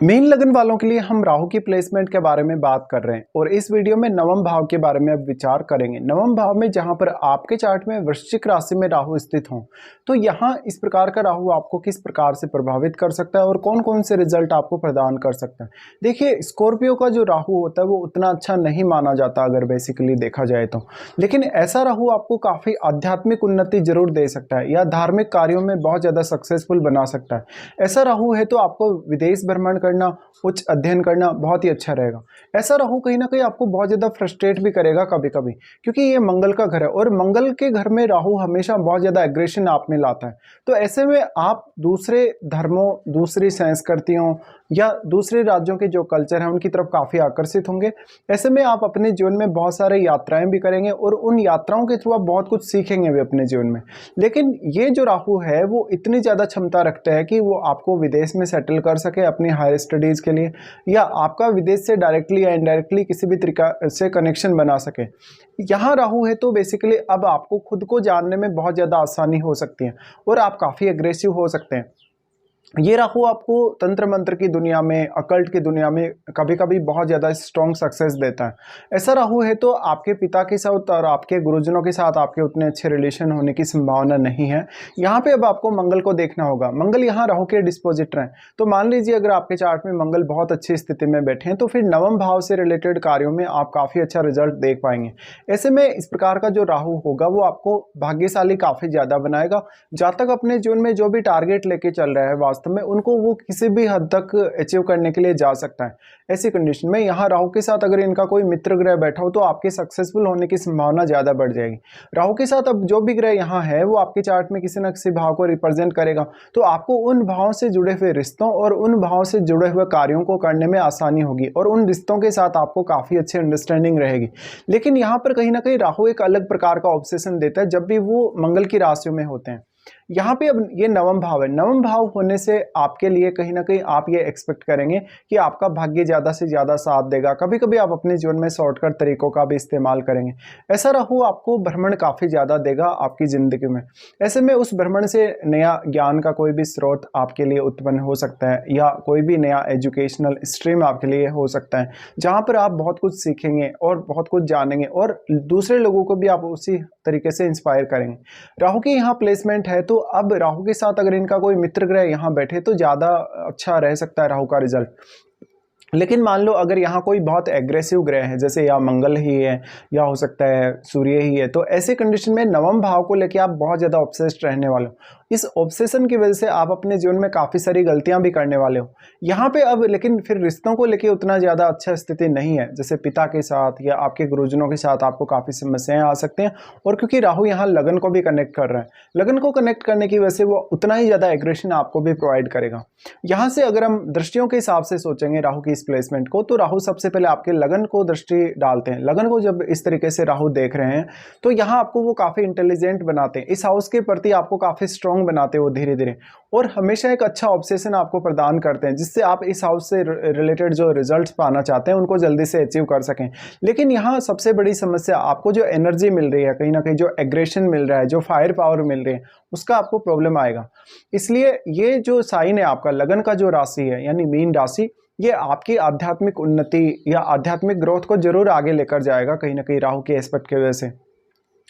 Main लगन वालों के लिए हम राहु की प्लेसमेंट के बारे में बात कर रहे हैं और इस वीडियो में नवम भाव के बारे में अब विचार करेंगे। नवम भाव में जहां पर आपके चार्ट में वृश्चिक राशि में राहु स्थित हो तो यहां इस प्रकार का राहु आपको किस प्रकार से प्रभावित कर सकता है और कौन कौन से रिजल्ट आपको प्रदान कर सकता है। देखिए, स्कॉर्पियो का जो राहु होता है वो उतना अच्छा नहीं माना जाता अगर बेसिकली देखा जाए तो, लेकिन ऐसा राहु आपको काफी आध्यात्मिक उन्नति जरूर दे सकता है या धार्मिक कार्यों में बहुत ज्यादा सक्सेसफुल बना सकता है। ऐसा राहु है तो आपको विदेश भ्रमण करना, उच्च अध्ययन करना बहुत ही अच्छा रहेगा। ऐसा राहु कहीं ना कहीं आपको बहुत ज्यादा फ्रस्ट्रेट भी करेगा कभी कभी, क्योंकि ये मंगल का घर है और मंगल के घर में राहु हमेशा बहुत ज्यादा एग्रेशन आप में लाता है। तो ऐसे में आप दूसरे धर्मों, दूसरी संस्कृतियों या दूसरे राज्यों के जो कल्चर है उनकी तरफ काफी आकर्षित होंगे। ऐसे में आप अपने जीवन में बहुत सारे यात्राएं भी करेंगे और उन यात्राओं के थ्रू आप बहुत कुछ सीखेंगे भी अपने जीवन में। लेकिन ये जो राहु है वो इतनी ज्यादा क्षमता रखता है कि वो आपको विदेश में सेटल कर सके अपनी हायर स्टडीज के लिए, या आपका विदेश से डायरेक्टली या इनडायरेक्टली किसी भी तरीका से कनेक्शन बना सके। यहाँ राहु है तो बेसिकली अब आपको खुद को जानने में बहुत ज़्यादा आसानी हो सकती है और आप काफ़ी एग्रेसिव हो सकते हैं। ये राहु आपको तंत्र मंत्र की दुनिया में, अकल्ट की दुनिया में कभी कभी बहुत ज़्यादा स्ट्रॉन्ग सक्सेस देता है। ऐसा राहु है तो आपके पिता के साथ और आपके गुरुजनों के साथ आपके उतने अच्छे रिलेशन होने की संभावना नहीं है। यहाँ पे अब आपको मंगल को देखना होगा। मंगल यहाँ राहु के डिस्पोजिटर हैं, तो मान लीजिए अगर आपके चार्ट में मंगल बहुत अच्छी स्थिति में बैठे हैं तो फिर नवम भाव से रिलेटेड कार्यों में आप काफ़ी अच्छा रिजल्ट देख पाएंगे। ऐसे में इस प्रकार का जो राहु होगा वो आपको भाग्यशाली काफ़ी ज़्यादा बनाएगा। जातक अपने जीवन में जो भी टारगेट लेके चल रहा है वास्तव में उनको वो किसी भी हद तक अचीव करने के लिए जा सकता है। ऐसी कंडीशन में यहाँ राहु के साथ अगर इनका कोई मित्र ग्रह बैठा हो तो आपके सक्सेसफुल होने की संभावना ज़्यादा बढ़ जाएगी। राहु के साथ अब जो भी ग्रह यहाँ है वो आपके चार्ट में किसी न किसी भाव को रिप्रेजेंट करेगा, तो आपको उन भावों से जुड़े हुए रिश्तों और उन भावों से जुड़े हुए कार्यों को करने में आसानी होगी और उन रिश्तों के साथ आपको काफ़ी अच्छी अंडरस्टैंडिंग रहेगी। लेकिन यहाँ पर कहीं ना कहीं राहु एक अलग प्रकार का ऑब्सेशन देता है जब भी वो मंगल की राशियों में होते हैं। यहाँ पे अब ये नवम भाव है। नवम भाव होने से आपके लिए कहीं ना कहीं आप ये एक्सपेक्ट करेंगे कि आपका भाग्य ज़्यादा से ज़्यादा साथ देगा। कभी कभी आप अपने जीवन में शॉर्टकट तरीकों का भी इस्तेमाल करेंगे। ऐसा राहु आपको भ्रमण काफ़ी ज़्यादा देगा आपकी ज़िंदगी में। ऐसे में उस भ्रमण से नया ज्ञान का कोई भी स्रोत आपके लिए उत्पन्न हो सकता है या कोई भी नया एजुकेशनल स्ट्रीम आपके लिए हो सकता है, जहाँ पर आप बहुत कुछ सीखेंगे और बहुत कुछ जानेंगे और दूसरे लोगों को भी आप उसी तरीके से इंस्पायर करेंगे। राहु की यहाँ प्लेसमेंट है तो अब राहु के साथ अगर इनका कोई मित्र ग्रह यहाँ बैठे तो ज़्यादा अच्छा रह सकता है राहु का रिजल्ट। लेकिन मान लो अगर यहाँ कोई बहुत एग्रेसिव ग्रह है, जैसे या मंगल ही है या हो सकता है सूर्य ही है, तो ऐसे कंडीशन में नवम भाव को लेके आप बहुत ज़्यादा ऑब्सेस्ड रहने वाले हो। इस ऑब्सेशन की वजह से आप अपने जीवन में काफ़ी सारी गलतियां भी करने वाले हो यहाँ पे अब। लेकिन फिर रिश्तों को लेके उतना ज़्यादा अच्छा स्थिति नहीं है, जैसे पिता के साथ या आपके गुरुजनों के साथ आपको काफ़ी समस्याएं आ सकते हैं। और क्योंकि राहु यहाँ लगन को भी कनेक्ट कर रहा है, लगन को कनेक्ट करने की वजह से वो उतना ही ज़्यादा एग्रेशन आपको भी प्रोवाइड करेगा। यहाँ से अगर हम दृष्टियों के हिसाब से सोचेंगे राहु की इस प्लेसमेंट को, तो राहु सबसे पहले आपके लगन को दृष्टि डालते हैं। लगन को जब इस तरीके से राहु देख रहे हैं तो यहाँ आपको वो काफ़ी इंटेलिजेंट बनाते हैं, इस हाउस के प्रति आपको काफ़ी स्ट्रॉन्ग बनाते हैं वो धीरे धीरे, और हमेशा एक अच्छा ऑब्सेशन आपको प्रदान करते हैं जिससे आप इस हाउस से रिलेटेड जो रिजल्ट्स पाना चाहते हैं उनको जल्दी से अचीव कर सकें। लेकिन यहाँ सबसे बड़ी समस्या, आपको जो एनर्जी मिल रही है, कहीं ना कहीं जो एग्रेशन मिल रहा है, जो फायर पावर मिल रही है, उसका आपको प्रॉब्लम आएगा। इसलिए ये जो साइन है आपका लगन का जो राशि है यानी मीन राशि, ये आपकी आध्यात्मिक उन्नति या आध्यात्मिक ग्रोथ को जरूर आगे लेकर जाएगा कहीं ना कहीं राहु के एस्पेक्ट की वजह से।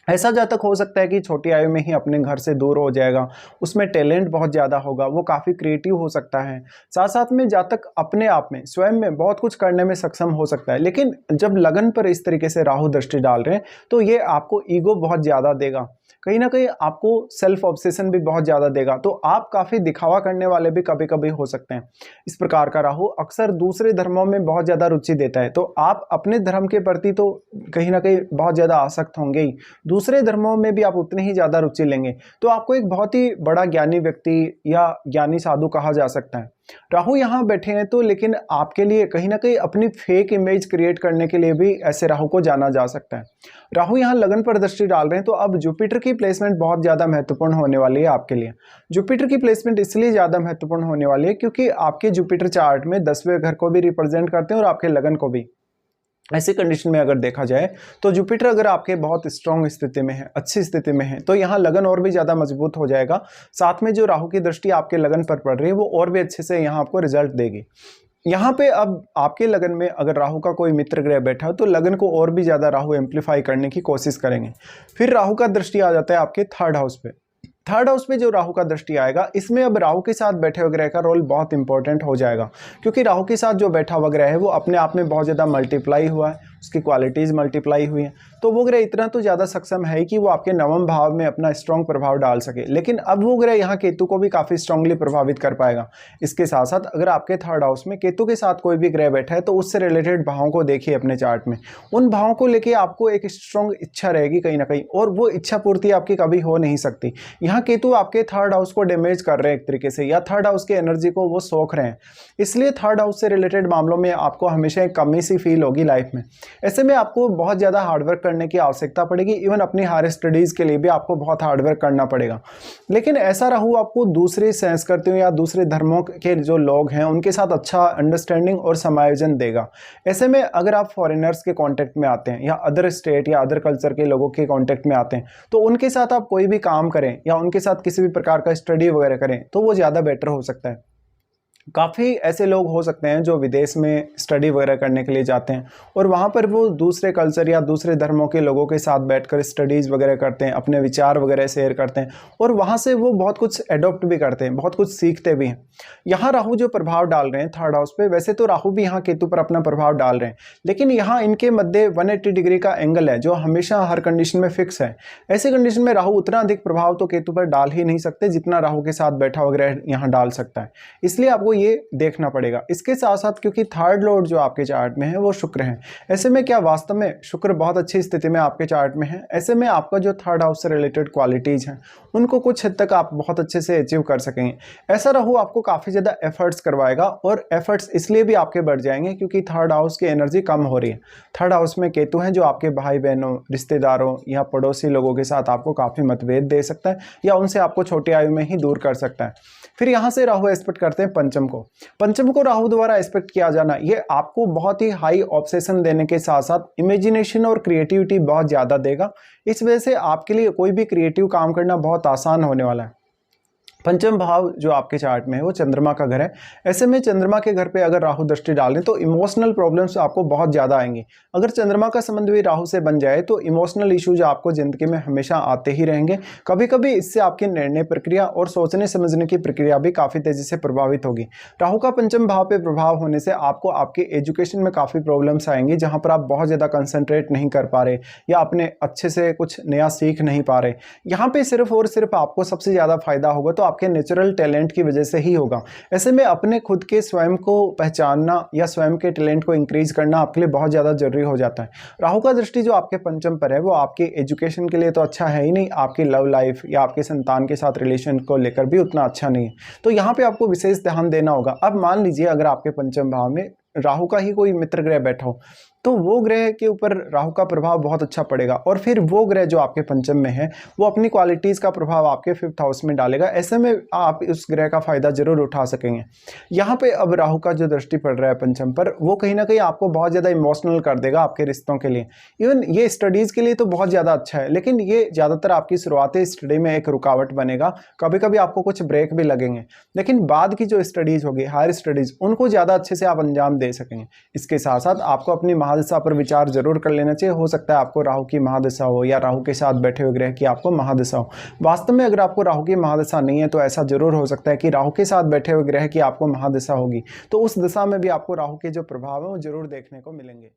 ऐसा जातक हो सकता है कि छोटी आयु में ही अपने घर से दूर हो जाएगा, उसमें टैलेंट बहुत ज़्यादा होगा, वो काफ़ी क्रिएटिव हो सकता है। साथ साथ में जातक अपने आप में स्वयं में बहुत कुछ करने में सक्षम हो सकता है। लेकिन जब लगन पर इस तरीके से राहु दृष्टि डाल रहे हैं तो ये आपको ईगो बहुत ज़्यादा देगा, कहीं ना कहीं आपको सेल्फ ऑब्सेशन भी बहुत ज़्यादा देगा, तो आप काफ़ी दिखावा करने वाले भी कभी कभी हो सकते हैं। इस प्रकार का राहु अक्सर दूसरे धर्मों में बहुत ज़्यादा रुचि देता है, तो आप अपने धर्म के प्रति तो कहीं ना कहीं बहुत ज़्यादा आसक्त होंगे ही, दूसरे धर्मों में भी आप उतनी ही ज़्यादा रुचि लेंगे, तो आपको एक बहुत ही बड़ा ज्ञानी व्यक्ति या ज्ञानी साधु कहा जा सकता है। राहु यहाँ बैठे हैं तो लेकिन आपके लिए कहीं ना कहीं अपनी फेक इमेज क्रिएट करने के लिए भी ऐसे राहु को जाना जा सकता है। राहु यहाँ लगन पर दृष्टि डाल रहे हैं तो अब जुपिटर की प्लेसमेंट बहुत ज़्यादा महत्वपूर्ण होने वाली है आपके लिए। जुपिटर की प्लेसमेंट इसलिए ज़्यादा महत्वपूर्ण होने वाली है क्योंकि आपके जुपिटर चार्ट में 10वें घर को भी रिप्रेजेंट करते हैं और आपके लगन को भी। ऐसी कंडीशन में अगर देखा जाए तो जुपिटर अगर आपके बहुत स्ट्रॉन्ग स्थिति में है, अच्छी स्थिति में है, तो यहाँ लगन और भी ज़्यादा मजबूत हो जाएगा। साथ में जो राहु की दृष्टि आपके लगन पर पड़ रही है वो और भी अच्छे से यहाँ आपको रिजल्ट देगी। यहाँ पे अब आपके लगन में अगर राहु का कोई मित्र ग्रह बैठा हो तो लगन को और भी ज़्यादा राहु एम्पलीफाई करने की कोशिश करेंगे। फिर राहु का दृष्टि आ जाता है आपके थर्ड हाउस पे। थर्ड हाउस पे जो राहु का दृष्टि आएगा, इसमें अब राहु के साथ बैठे हुए ग्रह का रोल बहुत इंपॉर्टेंट हो जाएगा, क्योंकि राहु के साथ जो बैठा हुआ ग्रह है वो अपने आप में बहुत ज़्यादा मल्टीप्लाई हुआ है, उसकी क्वालिटीज़ मल्टीप्लाई हुई हैं। तो वो ग्रह इतना तो ज़्यादा सक्षम है कि वो आपके नवम भाव में अपना स्ट्रॉन्ग प्रभाव डाल सके। लेकिन अब वो ग्रह यहाँ केतु को भी काफ़ी स्ट्रांगली प्रभावित कर पाएगा। इसके साथ साथ अगर आपके थर्ड हाउस में केतु के साथ कोई भी ग्रह बैठा है तो उससे रिलेटेड भावों को देखिए अपने चार्ट में। उन भावों को लेके आपको एक स्ट्रॉन्ग इच्छा रहेगी कहीं ना कहीं, और वो इच्छा पूर्ति आपकी कभी हो नहीं सकती। यहाँ केतु आपके थर्ड हाउस को डैमेज कर रहे हैं एक तरीके से, या थर्ड हाउस की एनर्जी को वो सोख रहे हैं। इसलिए थर्ड हाउस से रिलेटेड मामलों में आपको हमेशा एक कमी सी फील होगी लाइफ में। ऐसे में आपको बहुत ज़्यादा हार्डवर्क करने की आवश्यकता पड़ेगी। इवन अपनी हायर स्टडीज़ के लिए भी आपको बहुत हार्डवर्क करना पड़ेगा। लेकिन ऐसा राहु आपको दूसरे संस्कृतियों या दूसरे धर्मों के जो लोग हैं उनके साथ अच्छा अंडरस्टैंडिंग और समायोजन देगा। ऐसे में अगर आप फॉरेनर्स के कांटेक्ट में आते हैं या अदर स्टेट या अदर कल्चर के लोगों के कांटेक्ट में आते हैं तो उनके साथ आप कोई भी काम करें या उनके साथ किसी भी प्रकार का स्टडी वगैरह करें तो वो ज़्यादा बेटर हो सकता है। काफ़ी ऐसे लोग हो सकते हैं जो विदेश में स्टडी वगैरह करने के लिए जाते हैं और वहाँ पर वो दूसरे कल्चर या दूसरे धर्मों के लोगों के साथ बैठकर स्टडीज़ वगैरह करते हैं, अपने विचार वगैरह शेयर करते हैं और वहाँ से वो बहुत कुछ एडॉप्ट भी करते हैं, बहुत कुछ सीखते भी हैं। यहाँ राहु जो प्रभाव डाल रहे हैं थर्ड हाउस पे, वैसे तो राहु भी यहाँ केतु पर अपना प्रभाव डाल रहे हैं, लेकिन यहाँ इनके मध्य 180 डिग्री का एंगल है जो हमेशा हर कंडीशन में फिक्स है। ऐसे कंडीशन में राहु उतना अधिक प्रभाव तो केतु पर डाल ही नहीं सकते जितना राहु के साथ बैठा हुआ ग्रह यहाँ डाल सकता है। इसलिए आपको ये देखना पड़ेगा। इसके साथ साथ क्योंकि थर्ड लॉर्ड जो आपके चार्ट में है वो शुक्र है, ऐसे में क्या वास्तव में शुक्र बहुत अच्छी स्थिति में आपके चार्ट में है। ऐसे में आपका जो थर्ड हाउस से रिलेटेड क्वालिटीज हैं उनको कुछ हद तक आप बहुत अच्छे से अचीव कर सकेंगे। ऐसा राहु आपको काफ़ी ज़्यादा एफर्ट्स करवाएगा और एफर्ट्स इसलिए भी आपके बढ़ जाएंगे क्योंकि थर्ड हाउस की एनर्जी कम हो रही है। थर्ड हाउस में केतु है जो आपके भाई बहनों, रिश्तेदारों या पड़ोसी लोगों के साथ आपको काफ़ी मतभेद दे सकता है या उनसे आपको छोटी आयु में ही दूर कर सकता है। फिर यहाँ से राहु एस्पेक्ट करते हैं पंचम को। पंचम को राहु द्वारा एस्पेक्ट किया जाना ये आपको बहुत ही हाई ऑब्सेशन देने के साथ साथ इमेजिनेशन और क्रिएटिविटी बहुत ज़्यादा देगा। इस वजह से आपके लिए कोई भी क्रिएटिव काम करना बहुत आसान होने वाला है। पंचम भाव जो आपके चार्ट में है वो चंद्रमा का घर है। ऐसे में चंद्रमा के घर पे अगर राहु दृष्टि डालें तो इमोशनल प्रॉब्लम्स आपको बहुत ज़्यादा आएंगी। अगर चंद्रमा का संबंध भी राहु से बन जाए तो इमोशनल इश्यूज आपको ज़िंदगी में हमेशा आते ही रहेंगे। कभी कभी इससे आपकी निर्णय प्रक्रिया और सोचने समझने की प्रक्रिया भी काफ़ी तेज़ी से प्रभावित होगी। राहु का पंचम भाव पर प्रभाव होने से आपको आपके एजुकेशन में काफ़ी प्रॉब्लम्स आएंगी, जहाँ पर आप बहुत ज़्यादा कंसंट्रेट नहीं कर पा रहे या अपने अच्छे से कुछ नया सीख नहीं पा रहे। यहाँ पर सिर्फ और सिर्फ आपको सबसे ज़्यादा फायदा होगा तो आपके नेचुरल टैलेंट की वजह से ही होगा। ऐसे में अपने खुद के स्वयं को पहचानना या स्वयं के टैलेंट को इंक्रीज करना आपके लिए बहुत ज़्यादा जरूरी हो जाता है। राहु का दृष्टि जो आपके पंचम पर है वो आपके एजुकेशन के लिए तो अच्छा है ही नहीं, आपकी लव लाइफ या आपके संतान के साथ रिलेशन को लेकर भी उतना अच्छा नहीं है। तो यहाँ पे आपको विशेष ध्यान देना होगा। अब मान लीजिए अगर आपके पंचम भाव में राहु का ही कोई मित्र ग्रह बैठा हो तो वो ग्रह के ऊपर राहु का प्रभाव बहुत अच्छा पड़ेगा और फिर वो ग्रह जो आपके पंचम में है वो अपनी क्वालिटीज़ का प्रभाव आपके फिफ्थ हाउस में डालेगा। ऐसे में आप उस ग्रह का फायदा जरूर उठा सकेंगे। यहाँ पे अब राहु का जो दृष्टि पड़ रहा है पंचम पर वो कहीं ना कहीं आपको बहुत ज़्यादा इमोशनल कर देगा आपके रिश्तों के लिए। इवन ये स्टडीज़ के लिए तो बहुत ज़्यादा अच्छा है, लेकिन ये ज़्यादातर आपकी शुरुआती स्टडी में एक रुकावट बनेगा। कभी कभी आपको कुछ ब्रेक भी लगेंगे, लेकिन बाद की जो स्टडीज़ होगी हायर स्टडीज़ उनको ज़्यादा अच्छे से आप अंजाम दे सकेंगे। इसके साथ साथ आपको अपनी महादशा पर विचार जरूर कर लेना चाहिए। हो सकता है आपको राहु की महादशा हो या राहु के साथ बैठे हुए ग्रह की आपको महादशा हो। वास्तव में अगर आपको राहु की महादशा नहीं है तो ऐसा जरूर हो सकता है कि राहु के साथ बैठे हुए ग्रह की आपको महादशा होगी, तो उस दशा में भी आपको राहु के जो प्रभाव है वो जरूर देखने को मिलेंगे।